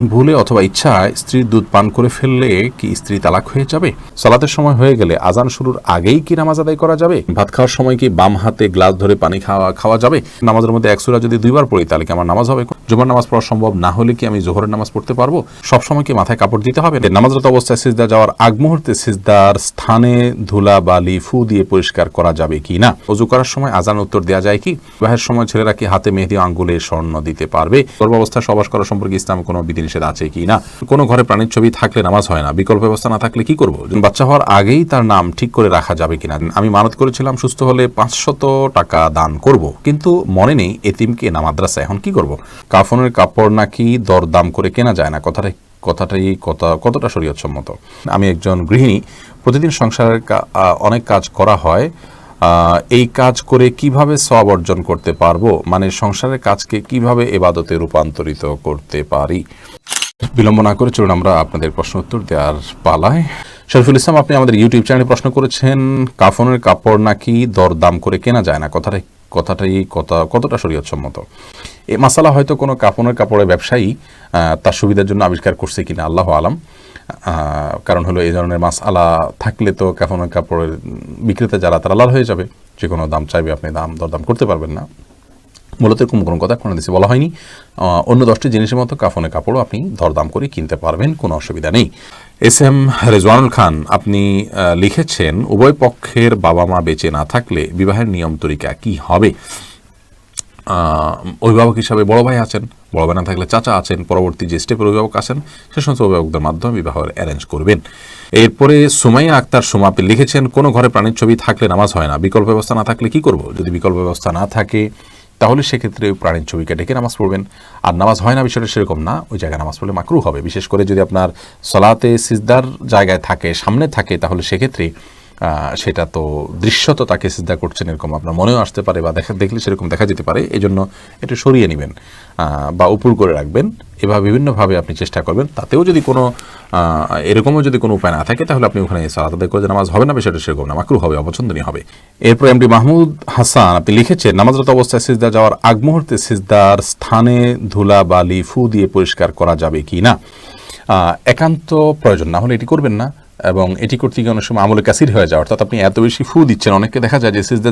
ভুলে অথবা ইচ্ছায় স্ত্রীর দুধ পান করে ফেললে কি স্ত্রী তালাক হয়ে যাবে? সালাতের সময় হয়ে গেলে আজান শুরুর আগেই কি নামাজ আদায় করা যাবে? ভাত খাওয়ার সময় কি বাম হাতে গ্লাস ধরে পানি খাওয়া যাবে? নামাজের মধ্যে এক সূরা যদি দুইবার পড়ি তাহলে কি আমার নামাজ হবে? জুমার নামাজ পড়া সম্ভব না হলে কি আমি জোহরের নামাজ পড়তে পারবো? সবসময় কি মাথায় কাপড় দিতে হবে? নামাজরত অবস্থায় সিজদা যাওয়ার আগ মুহূর্তে সিজদার স্থানে ধুলা বালি ফু দিয়ে পরিষ্কার করা যাবে কি না? ওযু করার সময় আজান উত্তর দেওয়া যায় কি? বিবাহের সময় ছেলেরা কি হাতে মেহেদি আঙ্গুলে স্বর্ণ দিতে পারবে? গর্ভাবস্থায় সহবাস করা সম্পর্কে ইসলামে কোনো বিধিনিষেধ আছে কি না? কোনো ঘরে প্রাণীর ছবি থাকলে নামাজ হয় না, বিকল্প ব্যবস্থা না থাকলে কি করব? বাচ্চা হওয়ার আগেই তার নাম ঠিক করে রাখা যাবে কিনা? আমি মানত করেছিলাম সুস্থ হলে 500 টাকা দান করব, কিন্তু মনে নেই এতিমকে না মাদ্রাসা, এখন কি করব? কাফনের কাপড় নাকি দরদাম করে কেনা যায় না, কতটা শরীয়তসম্মত? আমি একজন গৃহিণী, প্রতিদিন সংসারের অনেক কাজ করা হয়, এই কাজ করে কিভাবে সওয়াব অর্জন করতে পারবো? মানে সংসারের কাজকে কিভাবে ইবাদতে রূপান্তরিত করতে পারি? বিলম্ব না করে চলুন আমরা আপনাদের প্রশ্ন উত্তর দেওয়ার পালায়। শরীফুল ইসলাম, আপনি আমাদের ইউটিউব চ্যানেলে প্রশ্ন করেছেন কাফনের কাপড় নাকি দরদাম করে কেনা যায় না, কতটা শরীয়তসম্মত? এই মাসালা হয়তো কোনো কাফনের কাপড়ের ব্যবসায়ী তার সুবিধার জন্য আবিষ্কার করছে কিনা আল্লাহ আলাম। কারণ হলো এই ধরনের মাসআলা থাকলে তো কাফনের কাপড়ের বিক্রেতা যারা তারা লাল হয়ে যাবে, যে কোনো দাম চাইবে, আপনি দরদাম করতে পারবেন না। মূলত এরকম কোনো কথা কোনো দেশে বলা হয়নি। অন্য 10টি জিনিসের মতো কাফনের কাপড়ও আপনি দরদাম করে কিনতে পারবেন, কোনো অসুবিধা নেই। এস এম রেজওয়ানুল খান, আপনি লিখেছেন উভয় পক্ষের বাবা মা বেঁচে না থাকলে বিবাহের নিয়ম তরিকা কি হবে? অভিভাবক হিসাবে বড় ভাই আছেন, বড় ভাই না থাকলে চাচা আছেন, পরবর্তী যে স্টেপের অভিভাবক আছেন সে সমস্ত অভিভাবকদের মাধ্যমে বিবাহের অ্যারেঞ্জ করবেন। এরপরে সুমাইয়া আক্তার সুমা, আপনি লিখেছেন কোনো ঘরে প্রাণীর ছবি থাকলে নামাজ হয় না, বিকল্প ব্যবস্থা না থাকলে কি করব? যদি বিকল্প ব্যবস্থা না থাকে তাহলে সেক্ষেত্রে ওই প্রাণীর ছবিকে ডেকে নামাজ পড়বেন। আর নামাজ হয় না বিষয়টা সেরকম না, ওই জায়গায় নামাজ পড়লে মাকরুহ হবে। বিশেষ করে যদি আপনার সলাতে সিজদার জায়গায় থাকে, সামনে থাকে, তাহলে সেক্ষেত্রে সেটা তো দৃশ্যত তাকে সিজদা করছেন এরকম আপনার মনেও আসতে পারে, বা দেখলে সেরকম দেখা যেতে পারে। এই জন্য একটু সরিয়ে নেবেন বা উপর করে রাখবেন। এভাবে বিভিন্নভাবে আপনি চেষ্টা করবেন। তাতেও যদি কোনো এরকমও যদি কোনো উপায় না থাকে তাহলে আপনি ওখানে সালাত আদায় করে নামাজ হবে না, বিষয়টা সেরকম না, মাকরুহ হবে, অপছন্দনীয় হবে। এরপর এমডি মাহমুদ হাসান, আপনি লিখেছেন নামাজরত অবস্থায় সিজদা যাওয়ার আগ মুহূর্তে সিজদার স্থানে ধুলা বালি ফু দিয়ে পরিষ্কার করা যাবে কি না? একান্ত প্রয়োজন না হলে এটি করবেন না, এবং এটি করতে গিয়ে অনেক সময় আমলে কাসির হয়ে যায়। অর্থাৎ আপনি এত বেশি ফু দিচ্ছেন, অনেককে দেখা যায় যে সিজদা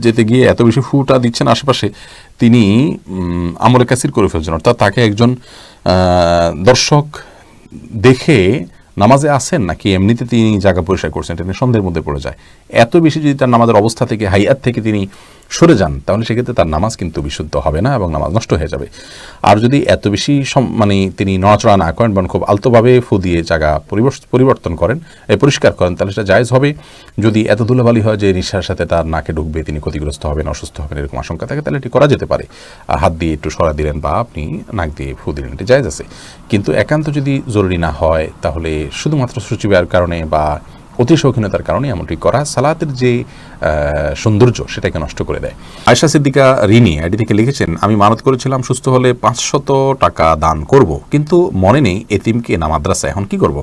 যেতে গিয়ে এত বেশি ফুটা দিচ্ছেন আশেপাশে, তিনি আমলে কাসির করে ফেলছেন। অর্থাৎ তাকে একজন দর্শক দেখে নামাজে আসেন নাকি এমনিতে তিনি জায়গা পরিষ্কার করছেন, এটা নিয়ে সন্দেহের মধ্যে পড়ে যায়। এত বেশি যদি তার নামাজের অবস্থা থেকে, হাইয়াত থেকে তিনি সরে যান, তাহলে সেক্ষেত্রে তার নামাজ কিন্তু বিশুদ্ধ হবে না এবং নামাজ নষ্ট হয়ে যাবে। আর যদি এত বেশি তিনি নড়াচড়া না করেন, বরং খুব আলতোভাবে ফু দিয়ে জায়গা পরিবর্তন করেন, পরিষ্কার করেন, তাহলে সেটা জায়েজ হবে। যদি এত ধুলাবালি হয় যে নিঃশ্বাসের সাথে তার নাকে ঢুকবে, তিনি ক্ষতিগ্রস্ত হবেন, অসুস্থ হবেন, এরকম আশঙ্কা থাকে, তাহলে এটি করা যেতে পারে। হাত দিয়ে একটু সরা দিলেন বা আপনি নাক দিয়ে ফু দিলেন, এটি জায়েজ আছে। কিন্তু একান্ত যদি জরুরি না হয়, তাহলে শুধুমাত্র সূচিবায়ের কারণে বা অতি শৌখিনতার কারণে এমনটি করা সালাতের যে সৌন্দর্য সেটাকে নষ্ট করে দেয়। আয়েশা সিদ্দিকা রিনি আইডি থেকে লিখেছেন আমি মানত করেছিলাম সুস্থ হলে 500 টাকা দান করব, কিন্তু মনে নেই এতিমকে না মাদ্রাসা, এখন কি করব?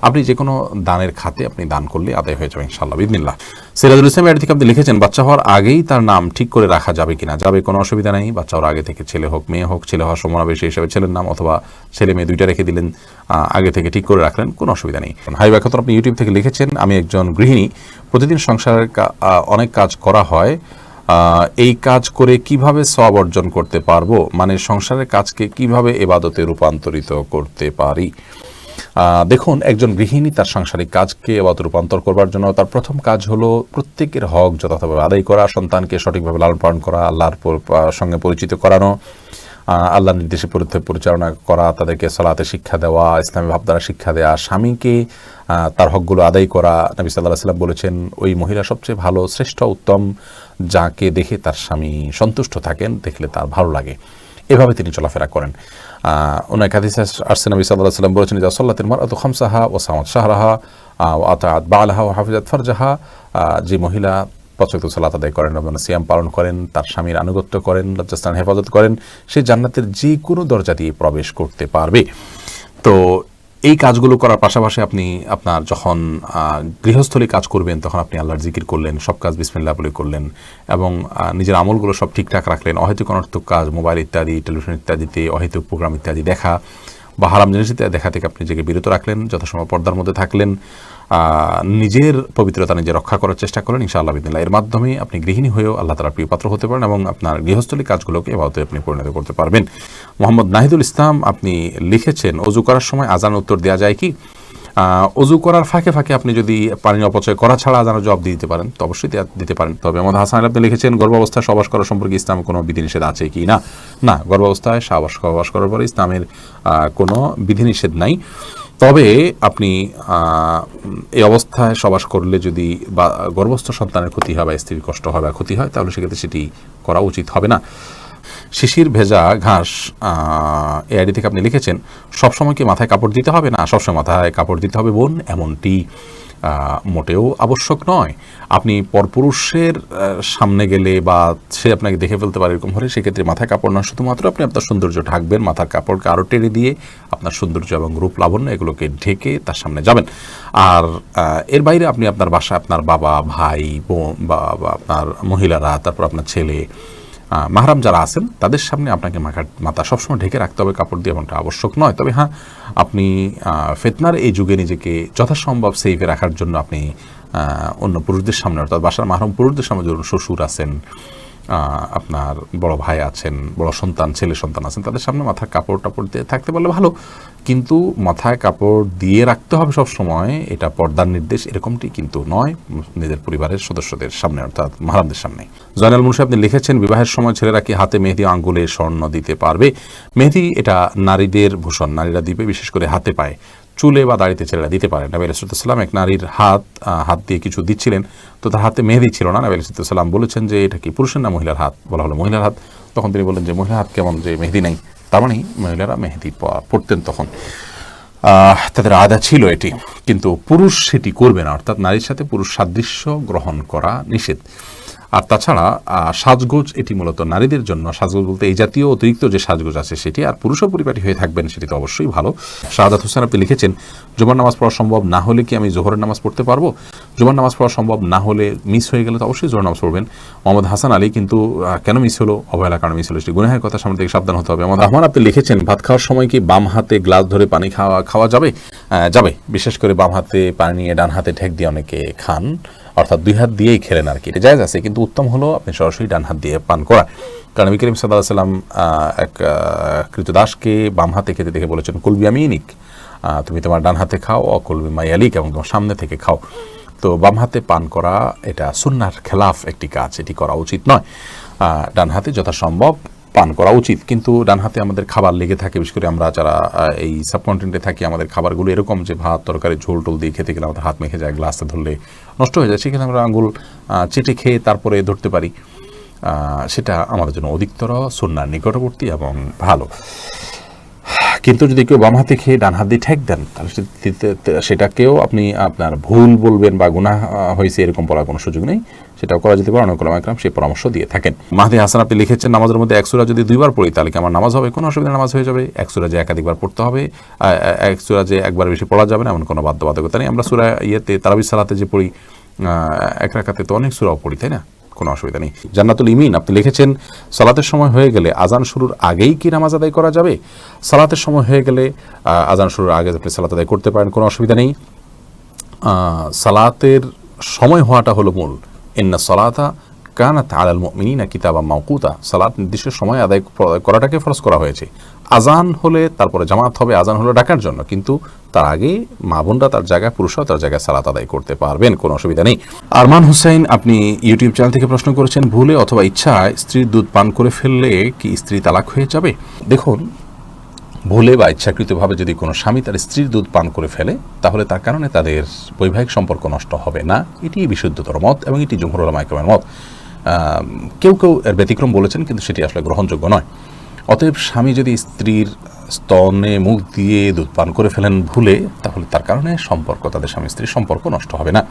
আপনি যে কোনো দানের খাতে আপনি দান করলে আদায় হয়ে যাবে ইনশাআল্লাহ বিদিনিল্লাহ। সিরাজুল ইসলাম আইডি থেকে আপনি লিখেছেন বাচ্চা হওয়ার আগেই তার নাম ঠিক করে রাখা যাবে কিনা? যাবে, কোনো অসুবিধা নেই। বাচ্চা হওয়ার আগে থেকে ছেলে হোক মেয়ে হোক, ছেলে হওয়ার সমাবেশী হিসেবে ছেলের নাম, অথবা ছেলে মেয়ে দুইটা রেখে দিলেন, আগে থেকে ঠিক করে রাখলেন, কোনো অসুবিধা নেই। হাই ব্যাখ্যাত, আপনি ইউটিউব থেকে লিখেছেন আমি একজন গৃহিণী, প্রতিদিন সংসারের অনেক কাজ করা হয়, এই কাজ করে কিভাবে সওয়াব অর্জন করতে পারবো? মানে সংসারের কাজকে কিভাবে ইবাদতে রূপান্তরিত করতে পারি? দেখুন, একজন গৃহিণী তার সাংসারিক কাজকে ইবাদতে রূপান্তর করবার জন্য তার প্রথম কাজ হলো প্রত্যেকের হক যথাযথভাবে আদায় করা, সন্তানকে সঠিকভাবে লালন পালন করা, আল্লাহর সঙ্গে পরিচিত করানো, আল্লাহর নির্দেশে পরিচালনা করা, তাদেরকে সালাতে শিক্ষা দেওয়া, ইসলামী ভাবধারা শিক্ষা দেওয়া, স্বামীকে তার হকগুলো আদায় করা। নবী সাল্লাল্লাহু আলাইহি ওয়াসাল্লাম বলেছেন ওই মহিলা সবচেয়ে ভালো, শ্রেষ্ঠ, উত্তম, যাকে দেখে তার স্বামী সন্তুষ্ট থাকেন, দেখলে তার ভালো লাগে। এভাবে তিনি চলাফেরা করেন। অনেক হাদিসে আসছে নবী সাল্লাল্লাহু আলাইহি ওয়াসাল্লাম বলেছেন যে সাল্লাতিল মারআতু খামসাহা ওয়া সামাত শাহরাহা ওয়া আতাআত বা'লাহা ওয়া হাফিজাত ফারজাহা, যে মহিলা 5 ওয়াক্ত সালাত আদায় করেন এবং সিয়াম পালন করেন, তার স্বামীর আনুগত্য করেন, লজ্জাস্থান হেফাজত করেন, সে জান্নাতের যে কোনো দরজা দিয়ে প্রবেশ করতে পারবে। তো এই কাজগুলো করার পাশাপাশি আপনি আপনার যখন গৃহস্থলী কাজ করবেন তখন আপনি আল্লাহর জিকির করলেন, সব কাজ বিসমিল্লাহ বলে করলেন, এবং নিজের আমলগুলো সব ঠিকঠাক রাখলেন। অহেতুক অনর্থক কাজ, মোবাইল ইত্যাদি, টেলিভিশন ইত্যাদিতে অহেতুক প্রোগ্রাম ইত্যাদি দেখা, বা হারাম জিনিসের দেখা থেকে আপনি নিজেকে বিরত রাখলেন, যথাসময় পর্দার মধ্যে থাকলেন, নিজের পবিত্রতা নিজে রক্ষা করার চেষ্টা করেন, ইনশাআল্লাহ বিদিনিল্লাহ এর মাধ্যমে আপনি গৃহিণী হয়েও আল্লাহ তাআলার প্রিয় পাত্র হতে পারেন এবং আপনার গৃহস্থলী কাজগুলোকে এভাবে আপনি পরিণত করতে পারবেন। মোহাম্মদ নাহিদুল ইসলাম আপনি লিখেছেন, অজু করার সময় আজান উত্তর দেওয়া যায় কি? অজু করার ফাঁকে ফাঁকে আপনি যদি পানি অপচয় করা ছাড়া আজানের জবাব দিতে পারেন তো অবশ্যই দিতে পারেন। তবে মোহাম্মদ হাসান আপনি লিখেছেন, গর্ভাবস্থায় সহবাস করা সম্পর্কে ইসলামে কোনো বিধিনিষেধ আছে কি না? না, গর্ভাবস্থায় সহবাস করার পরে ইসলামের কোনো বিধিনিষেধ নাই। তবে আপনি এই অবস্থায় সহবাস করলে যদি বা গর্ভস্থ সন্তানের ক্ষতি হয় বা স্ত্রীর কষ্ট হয় বা ক্ষতি হয়, তাহলে সেক্ষেত্রে সেটি করা উচিত হবে না। শিশির ভেজা ঘাস এই আইডি থেকে আপনি লিখেছেন, সবসময় কি মাথায় কাপড় দিতে হবে? না, সবসময় মাথায় কাপড় দিতে হবে বোন, এমনটি মোটেও আবশ্যক নয়। আপনি পরপুরুষের সামনে গেলে বা সে আপনাকে দেখে ফেলতে পারে এরকম হলে সেক্ষেত্রে মাথায় কাপড় নয়, শুধুমাত্র আপনি আপনার সৌন্দর্য ঢাকবেন, মাথার কাপড়কে আরও টেনে দিয়ে আপনার সৌন্দর্য এবং রূপ লাবণ্য এগুলোকে ঢেকে তার সামনে যাবেন। আর এর বাইরে আপনি আপনার বাসায় আপনার বাবা, ভাই, বোন বা আপনার মহিলারা, তারপর আপনার ছেলে, মাহরাম যারা আছেন তাদের সামনে আপনাকে মাথা সবসময় ঢেকে রাখতে হবে কাপড় দিয়ে, এমনটা আবশ্যক নয়। তবে হ্যাঁ, আপনি ফিতনার এই যুগে নিজেকে যথাসম্ভব সেফে রাখার জন্য আপনি অন্য পুরুষদের সামনে, অর্থাৎ বাসার মাহরম পুরুষদের সামনে, ধরুন শ্বশুর আছেন, আপনার বড় ভাই আছেন, বড় সন্তান, ছেলে সন্তান আছেন, তাদের সামনে মাথায় কাপড় টাপড় দিয়ে থাকতে পারলে ভালো, কিন্তু মাথায় কাপড় দিয়ে রাখতে হবে সব সময়, এটা পর্দার নির্দেশ এরকমটি কিন্তু নয় নিজের পরিবারের সদস্যদের সামনে, অর্থাৎ মাহরামদের সামনে। জয়নাল মুন্সি আপনি লিখেছেন, বিবাহের সময় ছেলেরা কি হাতে মেহেদি, আঙ্গুলে স্বর্ণ দিতে পারবে? মেহেদি এটা নারীদের ভূষণ, নারীরা দিবে, বিশেষ করে হাতে পায়ে, চুলে বা দাড়িতে ছেলেরা দিতে পারে। নবী আলাইহিস সালাম এক নারীর হাত দিয়ে কিছু দিচ্ছিলেন, তো তার হাতে মেহেদি ছিল না। নবী আলাইহিস সালাম বলেছেন যে এটা কি পুরুষের না মহিলার হাত? বলা হলো মহিলার হাত। তখন তিনি বললেন যে মহিলার হাত কেমন, যে মেহেদি নাই? তার মানে মহিলারা মেহেদি পড়তেন তখন, তাদের আদা ছিল এটি, কিন্তু পুরুষ সেটি করবে না, অর্থাৎ নারীর সাথে পুরুষ সাদৃশ্য গ্রহণ করা নিষেধ। আর তাছাড়া সাজগোজ এটি মূলত নারীদের জন্য, সাজগোজ বলতে এই জাতীয় অতিরিক্ত যে সাজগোজ আছে সেটি, আর পুরুষও পরিপাটি হয়ে থাকবেন সেটি তো অবশ্যই ভালো। শাহাদাত হোসেন আপনি লিখেছেন, জুমার নামাজ পড়া সম্ভব না হলে কি আমি জোহরের নামাজ পড়তে পারবো? জুমার নামাজ পড়া সম্ভব না হলে, মিস হয়ে গেলে তো অবশ্যই জোহর নামাজ পড়বেন। মোহাম্মদ হাসান আলী কিন্তু কেন মিস হলো? অবহেলার কারণে মিস হলো, সেটি গুনাহের কথা সামনে থেকে সাবধান হতে হবে। মোহাম্মদ রহমান আপনি লিখেছেন, ভাত খাওয়ার সময় কি বাম হাতে গ্লাস ধরে পানি খাওয়া যাবে? যাবে, বিশেষ করে বাম হাতে পানি নিয়ে ডান হাতে ঠেক দিয়ে অনেকে খান, অর্থাৎ দুই হাত দিয়েই খেলেন আর কি, এটা জায়েজ আছে, কিন্তু উত্তম হলো আপনি সরাসরি ডান হাত দিয়ে পান করা। কারণ নবী করিম সাল্লাল্লাহু আলাইহি ওয়াসাল্লাম এক কৃতদাসকে বাম হাতে খেতে দেখে বলেছেন, কুল বিয়ামিনিক, তুমি তোমার ডান হাতে খাও, অকুল বিমায়ালিক, এবং তোমার সামনে থেকে খাও। তো বাম হাতে পান করা এটা সুন্নাহর খেলাফ একটি কাজ, এটি করা উচিত নয়। ডান হাতে যথাসম্ভব পান করা উচিত, কিন্তু ডান হাতে আমাদের খাবার লেগে থাকে, বিশেষ করে আমরা যারা এই সাবকন্টিনেন্টে থাকি, আমাদের খাবারগুলো এরকম যে ভাত তরকারি ঝোল টোল দিয়ে খেতে গেলে আমাদের হাত মেখে যায়, গ্লাসে ধরলে নষ্ট হয়ে যায়, সেখানে আমরা আঙুল চেটে খেয়ে তারপরে ধরতে পারি, সেটা আমাদের জন্য অধিকতর সুন্নাহর নিকটবর্তী এবং ভালো। কিন্তু যদি কেউ বাম হাতে খেয়ে ডান হাত দিয়ে ঠেক দেন, তাহলে সেটাকেও আপনি আপনার ভুল বলবেন বা গুনাহ হয়েছে এরকম বলার কোনো সুযোগ নেই, সেটাও করা যেতে পারে। অনেক ওলামা ইকরাম সেই পরামর্শ দিয়ে থাকেন। মাহদি হাসান আপনি লিখেছেন, নামাজের মধ্যে এক সূরা যদি দুইবার পড়ি তাহলে কি আমার নামাজ হবে? কোনো অসুবিধা, নামাজ হয়ে যাবে। এক সূরা যে একাধিকবার পড়তে হবে, এক সূরা যে একবার বেশি পড়া যাবে না এমন কোনো বাধ্যবাধকতা নেই। আমরা সূরা তারাবির সালাতে যে পড়ি, এক রাকাতে তো অনেক সূরাও পড়ি, তাই না? কোনো অসুবিধা নেই। জান্নাতুল ইমিন আপনি লিখেছেন, সালাতের সময় হয়ে গেলে আজান শুরুর আগেই কি নামাজ আদায় করা যাবে? সালাতের সময় হয়ে গেলে আজান শুরুর আগে আপনি সালাত আদায় করতে পারেন, কোনো অসুবিধা নেই। সালাতের সময় হওয়াটা হলো মূল। ইন্না সালাতা কানাত আলাল মুমিনিনা কিতাবাম মাওকুতা, সালাত নির্দিষ্ট সময় আদায় করাটাকে ফরজ করা হয়েছে। আজান হলে তারপরে জামাত হবে, আজান হলো ডাকার জন্য, কিন্তু তার আগে মা বোনরা তার জায়গায়, পুরুষরাও তার জায়গায় সালাত আদায় করতে পারবেন, কোনো অসুবিধা নেই। আরমান হুসাইন আপনি ইউটিউব চ্যানেল থেকে প্রশ্ন করেছেন, ভুলে অথবা ইচ্ছায় স্ত্রীর দুধ পান করে ফেললে কি স্ত্রী তালাক হয়ে যাবে? দেখুন, ভুলে বা ইচ্ছাকৃতভাবে যদি কোনো স্বামী তার স্ত্রীর দুধ পান করে ফেলে, তাহলে তার কারণে তাদের বৈবাহিক সম্পর্ক নষ্ট হবে না, এটি বিশুদ্ধতর মত এবং এটি জমহুর উলামা ইকরামের মত। কেউ কেউ এর ব্যতিক্রম বলেছেন, কিন্তু সেটি আসলে গ্রহণযোগ্য নয়। অতএব স্বামী যদি স্ত্রীর স্তনে মুখ দিয়ে দুধ পান করে ফেলেন ভুলে, তাহলে তার কারণে সম্পর্ক, তাদের স্বামী স্ত্রীর সম্পর্ক নষ্ট হবে না।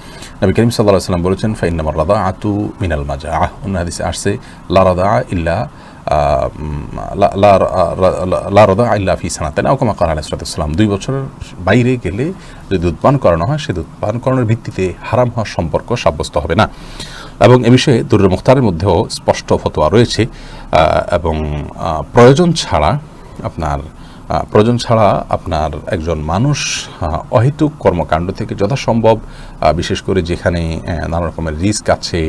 নবী করিম সাল্লাল্লাহু আলাইহি ওয়াসাল্লাম বলেছেন, ফাইন্নামার রাদাআতু মিনাল মাজাআহ, অন্য হাদিসে আসছে লা রাদাআ ইল্লা লা রাদাআ ইল্লা ফি সানাতাইন, আও কামা ক্বালা আলাইহিস সালাতু ওয়াস সালাম। 2 বছরের বাইরে গেলে যদি দুধ পান করানো হয়, সে দুধ পান করানোর ভিত্তিতে হারাম হওয়ার সম্পর্ক সাব্যস্ত হবে না। এবং এ বিষয়ে দুরুল মুখতারের মধ্যেও স্পষ্ট ফতোয়া রয়েছে, এবং প্রয়োজন ছাড়া আপনার প্রয়োজন ছাড়া আপনার একজন মানুষ অহেতুক কর্মকাণ্ড থেকে যথাসম্ভব, বিশেষ করে যেখানে নানা রকমের রিস্ক আছে,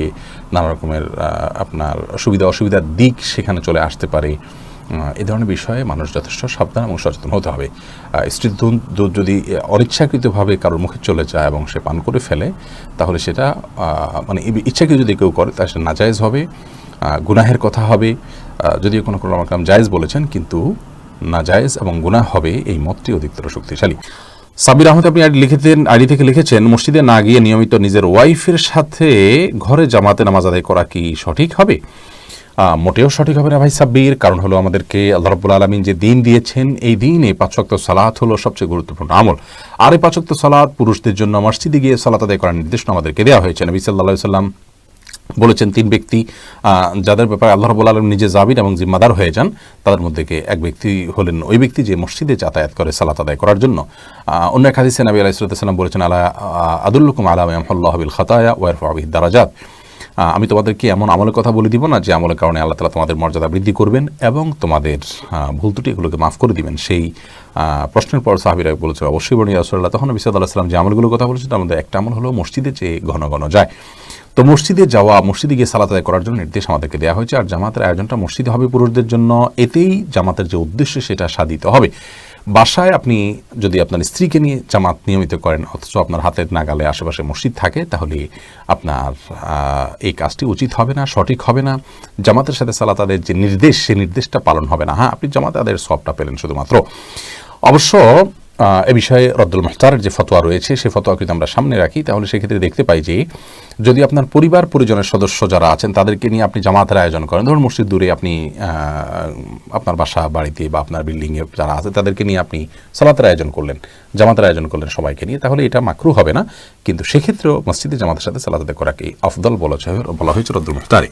নানা রকমের আপনার সুবিধা অসুবিধার দিক সেখানে চলে আসতে পারে, এই ধরনের বিষয়ে মানুষ যথেষ্ট সাবধান এবং সচেতন হতে হবে। স্ত্রীর দুধ যদি অনিচ্ছাকৃতভাবে কারোর মুখে চলে যায় এবং সে পান করে ফেলে, তাহলে সেটা মানে ইচ্ছাকৃত যদি কেউ করে তাহলে সেটা নাজায়েজ হবে, গুনাহের কথা হবে। যদিও কোনো কাম জায়েজ বলেছেন, কিন্তু নাজায়েজ এবং গুনাহ হবে, এই মতটি অধিকতর শক্তিশালী। সাবির আহমেদ আপনি আইডি থেকে লিখেছেন, মসজিদে না গিয়ে নিয়মিত নিজের ওয়াইফের সাথে ঘরে জামাতে নামাজ আদায় করা কি সঠিক হবে? মোটেও সঠিক হবে না ভাই সাব্বির। কারণ হলো আমাদেরকে আল্লাহ রাব্বুল আলামিন যে দিন দিয়েছেন, এই দিনে 5 ওয়াক্ত সালাত হলো সবচেয়ে গুরুত্বপূর্ণ আমল। আর এই 5 ওয়াক্ত সালাত পুরুষদের জন্য মসজিদে গিয়ে সালাত আদায় করার নির্দেশনা আমাদেরকে দেওয়া হয়েছে। নবী সাল্লাল্লাহু আলাইহি ওয়াসাল্লাম বলেছেন, 3 ব্যক্তি যাদের ব্যাপারে আল্লাহ রাব্বুল আলামিন নিজে জামিন এবং জিম্মাদার হয়ে যান, তাদের মধ্যে এক ব্যক্তি হলেন ওই ব্যক্তি যে মসজিদে যাতায়াত করে সালাত আদায় করার জন্য। অন্য এক হাদিসে নবী আলাইহিস সালাম বলেছেন, আলা আদুল্লুকুম আলা মা ইয়ামহুল্লাহু বিল খাতায়া ওয়া ইয়ারফাউ বিহিদ দারাজাত, আমি তোমাদেরকে এমন আমলের কথা বলে দিব না যে আমলের কারণে আল্লাহ তাআলা তোমাদের মর্যাদা বৃদ্ধি করবেন এবং তোমাদের ভুল ত্রুটি এগুলোকে মাফ করে দিবেন। সেই প্রশ্নের পর সাহাবীরা বলেছে, অবশ্যই বলি ইয়া রাসূলুল্লাহ। তখন নবী সাল্লাল্লাহু আলাইহি ওয়াসাল্লাম যে আমলগুলোর কথা বলেছেন তার মধ্যে একটা আমল হলো মসজিদে যে ঘন ঘন যায়। তো মসজিদে যাওয়া, মসজিদে গিয়ে সালাত আদায় করার জন্য নির্দেশ আমাদেরকে দেওয়া হয়েছে। আর জামাতের আয়োজনটা মসজিদে হবে পুরুষদের জন্য, এতেই জামাতের যে উদ্দেশ্য সেটা সাধিত হবে। বাসায় আপনি যদি আপনার স্ত্রীকে নিয়ে জামাত নিয়মিত করেন, অথচ আপনার হাতের নাগালে আশেপাশে মসজিদ থাকে, তাহলে আপনার এই কাজটি উচিত হবে না, সঠিক হবে না। জামাতের সাথে সালাত আদায়ের যে নির্দেশ, সেই নির্দেশটা পালন হবে না। হ্যাঁ, আপনি জামাত আদায়ের সওয়াবটা পেলেন শুধুমাত্র। অবশ্য এ বিষয়ে রদ্দুল মুখতারের যে ফতোয়া রয়েছে, সেই ফতোয়া যদি আমরা সামনে রাখি, তাহলে সেক্ষেত্রে দেখতে পাই যে যদি আপনার পরিবার পরিজনের সদস্য যারা আছেন তাদেরকে নিয়ে আপনি জামাতের আয়োজন করেন, ধরুন মসজিদ দূরে, আপনি আপনার বাসা বাড়িতে বা আপনার বিল্ডিংয়ে যারা আছে তাদেরকে নিয়ে আপনি সালাতের আয়োজন করলেন, জামাতের আয়োজন করলেন সবাইকে নিয়ে, তাহলে এটা মাকরুহ হবে না। কিন্তু সেক্ষেত্রেও মসজিদে জামাতের সাথে সালাত আদায় করাকে আফদল বলা হয়েছে রদ্দুল মুখতারে।